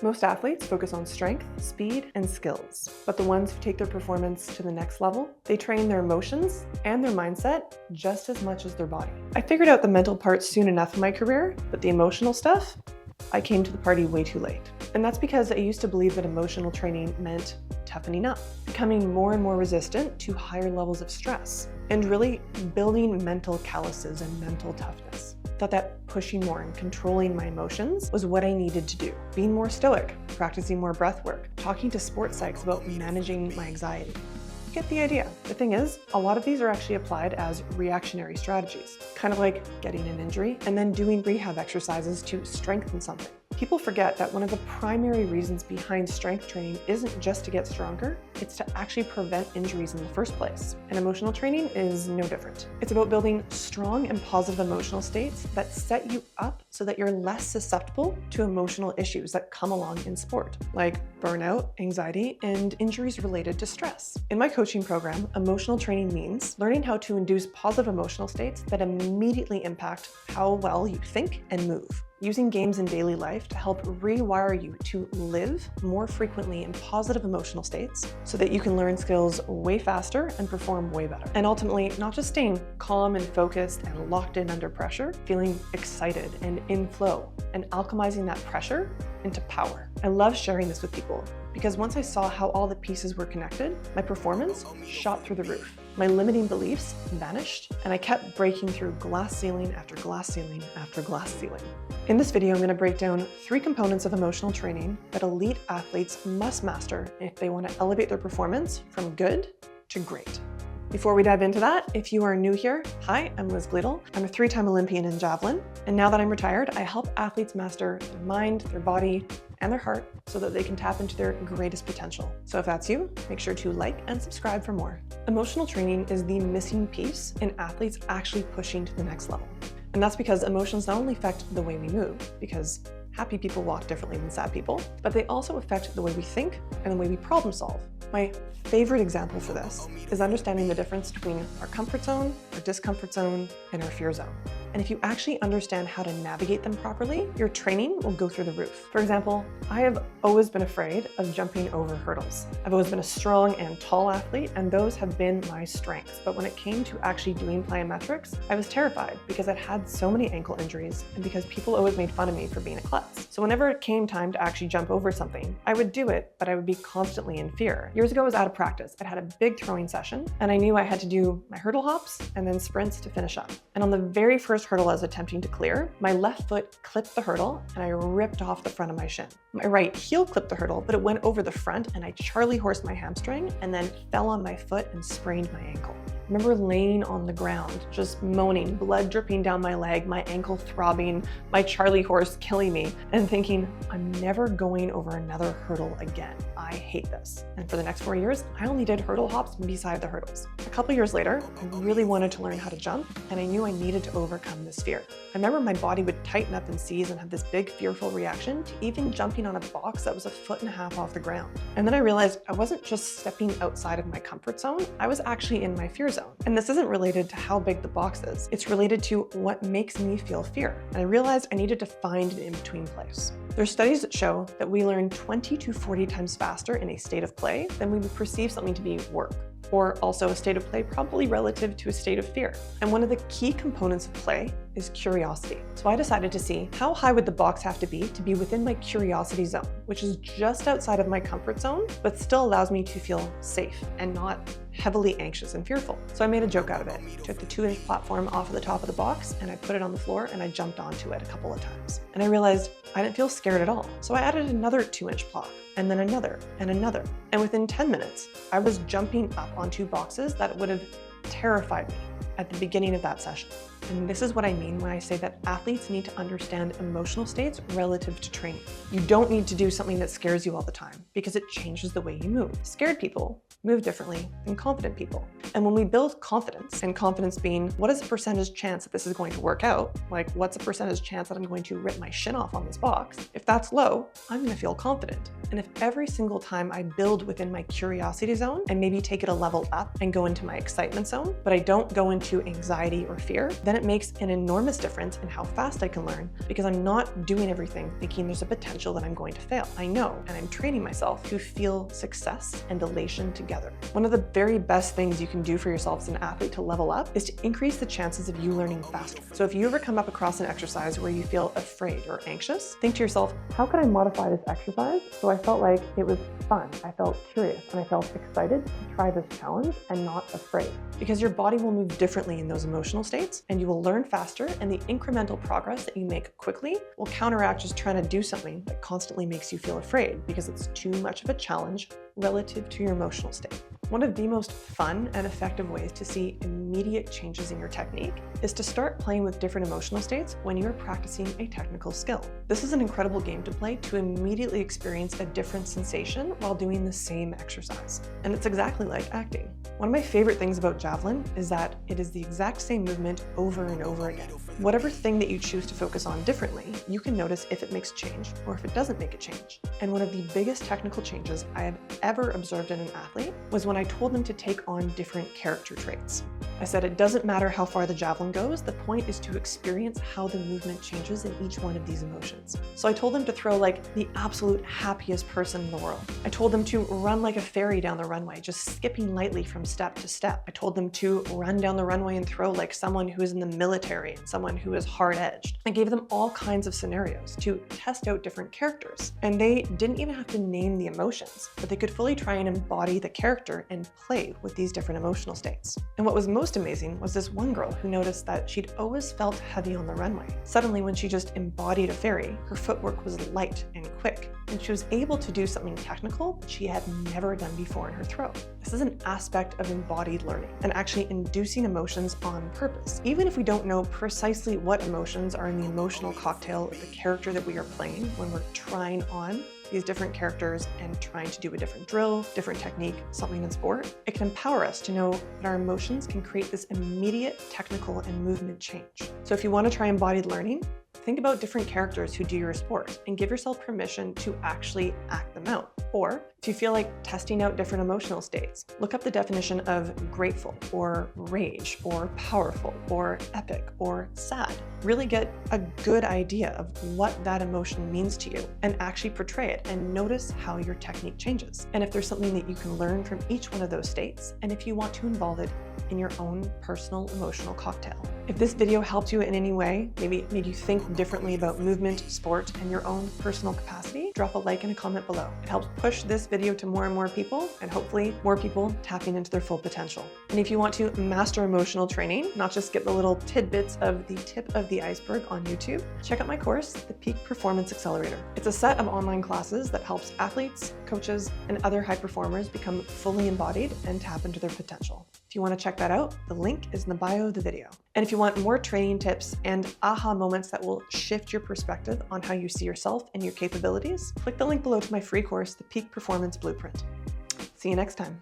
Most athletes focus on strength, speed, and skills, but the ones who take their performance to the next level, they train their emotions and their mindset just as much as their body. I figured out the mental part soon enough in my career, but the emotional stuff, I came to the party way too late. And that's because I used to believe that emotional training meant toughening up, becoming more and more resistant to higher levels of stress, and really building mental calluses and mental toughness. Thought that pushing more and controlling my emotions was what I needed to do. Being more stoic, practicing more breath work, talking to sports psychs about managing my anxiety. You get the idea. The thing is, a lot of these are actually applied as reactionary strategies, kind of like getting an injury and then doing rehab exercises to strengthen something. People forget that one of the primary reasons behind strength training isn't just to get stronger, it's to actually prevent injuries in the first place. And emotional training is no different. It's about building strong and positive emotional states that set you up so that you're less susceptible to emotional issues that come along in sport, like burnout, anxiety, and injuries related to stress. In my coaching program, emotional training means learning how to induce positive emotional states that immediately impact how well you think and move. Using games in daily life to help rewire you to live more frequently in positive emotional states so that you can learn skills way faster and perform way better. And ultimately, not just staying calm and focused and locked in under pressure, feeling excited and in flow, and alchemizing that pressure into power. I love sharing this with people because once I saw how all the pieces were connected, my performance shot through the roof. My limiting beliefs vanished, and I kept breaking through glass ceiling after glass ceiling after glass ceiling. In this video, I'm going to break down 3 components of emotional training that elite athletes must master if they want to elevate their performance from good to great. Before we dive into that, if you are new here, hi, I'm Liz Gleadle. I'm a 3-time Olympian in javelin, and now that I'm retired, I help athletes master their mind, their body, and their heart so that they can tap into their greatest potential. So if that's you, make sure to like and subscribe for more. Emotional training is the missing piece in athletes actually pushing to the next level. And that's because emotions not only affect the way we move, because happy people walk differently than sad people, but they also affect the way we think and the way we problem solve. My favorite example for this is understanding the difference between our comfort zone, our discomfort zone, and our fear zone. And if you actually understand how to navigate them properly, your training will go through the roof. For example, I have always been afraid of jumping over hurdles. I've always been a strong and tall athlete, and those have been my strengths. But when it came to actually doing plyometrics, I was terrified because I'd had so many ankle injuries and because people always made fun of me for being a klutz. So whenever it came time to actually jump over something, I would do it, but I would be constantly in fear. Years ago, I was out of practice. I'd had a big throwing session, and I knew I had to do my hurdle hops and then sprints to finish up. And on the very first hurdle I was attempting to clear, my left foot clipped the hurdle and I ripped off the front of my shin. My right heel clipped the hurdle, but it went over the front and I Charlie horsed my hamstring and then fell on my foot and sprained my ankle. I remember laying on the ground, just moaning, blood dripping down my leg, my ankle throbbing, my Charlie horse killing me, and thinking, I'm never going over another hurdle again. I hate this. And for the next 4 years, I only did hurdle hops beside the hurdles. A couple years later, I really wanted to learn how to jump, and I knew I needed to overcome this fear. I remember my body would tighten up and seize and have this big fearful reaction to even jumping on a box that was 1.5 feet off the ground. And then I realized I wasn't just stepping outside of my comfort zone, I was actually in my fear zone. And this isn't related to how big the box is. It's related to what makes me feel fear. And I realized I needed to find an in-between place. There's studies that show that we learn 20 to 40 times faster in a state of play than we would perceive something to be work, or also a state of play probably relative to a state of fear. And one of the key components of play is curiosity. So I decided to see how high would the box have to be within my curiosity zone, which is just outside of my comfort zone, but still allows me to feel safe and not heavily anxious and fearful. So I made a joke out of it. Took the 2-inch platform off of the top of the box and I put it on the floor and I jumped onto it a couple of times. And I realized I didn't feel scared at all. So I added another 2-inch block and then another and another. And within 10 minutes, I was jumping up onto boxes that would have terrified me at the beginning of that session. And this is what I mean when I say that athletes need to understand emotional states relative to training. You don't need to do something that scares you all the time because it changes the way you move. Scared people move differently than confident people. And when we build confidence, and confidence being, what is the percentage chance that this is going to work out? Like, what's the percentage chance that I'm going to rip my shin off on this box? If that's low, I'm gonna feel confident. And if every single time I build within my curiosity zone and maybe take it a level up and go into my excitement zone, but I don't go into to anxiety or fear, then it makes an enormous difference in how fast I can learn, because I'm not doing everything thinking there's a potential that I'm going to fail. I know, and I'm training myself to feel success and elation together. One of the very best things you can do for yourself as an athlete to level up is to increase the chances of you learning faster. So if you ever come up across an exercise where you feel afraid or anxious, think to yourself, how can I modify this exercise so I felt like it was fun, I felt curious, and I felt excited to try this challenge and not afraid? Because your body will move differently in those emotional states, and you will learn faster, and the incremental progress that you make quickly will counteract just trying to do something that constantly makes you feel afraid because it's too much of a challenge relative to your emotional state. One of the most fun and effective ways to see immediate changes in your technique is to start playing with different emotional states when you're practicing a technical skill. This is an incredible game to play to immediately experience a different sensation while doing the same exercise. And it's exactly like acting. One of my favorite things about javelin is that it is the exact same movement over and over again. Whatever thing that you choose to focus on differently, you can notice if it makes change or if it doesn't make a change. And one of the biggest technical changes I have ever observed in an athlete was when I told them to take on different character traits. I said it doesn't matter how far the javelin goes, the point is to experience how the movement changes in each one of these emotions. So I told them to throw like the absolute happiest person in the world. I told them to run like a fairy down the runway, just skipping lightly from step to step. I told them to run down the runway and throw like someone who is in the military and someone who is hard-edged. I gave them all kinds of scenarios to test out different characters. And they didn't even have to name the emotions, but they could fully try and embody the character and play with these different emotional states. And what was most amazing was this one girl who noticed that she'd always felt heavy on the runway. Suddenly, when she just embodied a fairy, her footwork was light and quick, and she was able to do something technical that she had never done before in her throw. This is an aspect of embodied learning and actually inducing emotions on purpose. Even if we don't know precisely what emotions are in the emotional cocktail of the character that we are playing when we're trying on these different characters and trying to do a different drill, different technique, something in sport, it can empower us to know that our emotions can create this immediate technical and movement change. So if you want to try embodied learning, think about different characters who do your sport and give yourself permission to actually act them out. Or if you feel like testing out different emotional states, look up the definition of grateful or rage or powerful or epic or sad. Really get a good idea of what that emotion means to you and actually portray it and notice how your technique changes. And if there's something that you can learn from each one of those states, and if you want to involve it in your own personal emotional cocktail. If this video helped you in any way, maybe it made you think differently about movement, sport, and your own personal capacity, drop a like and a comment below. It helps push this video to more and more people, and hopefully more people tapping into their full potential. And if you want to master emotional training, not just get the little tidbits of the tip of the iceberg on YouTube, check out my course, the Peak Performance Accelerator. It's a set of online classes that helps athletes, coaches, and other high performers become fully embodied and tap into their potential. If you want to check that out, the link is in the bio of the video. And if you want more training tips and aha moments that will shift your perspective on how you see yourself and your capabilities, click the link below to my free course, The Peak Performance Blueprint. See you next time.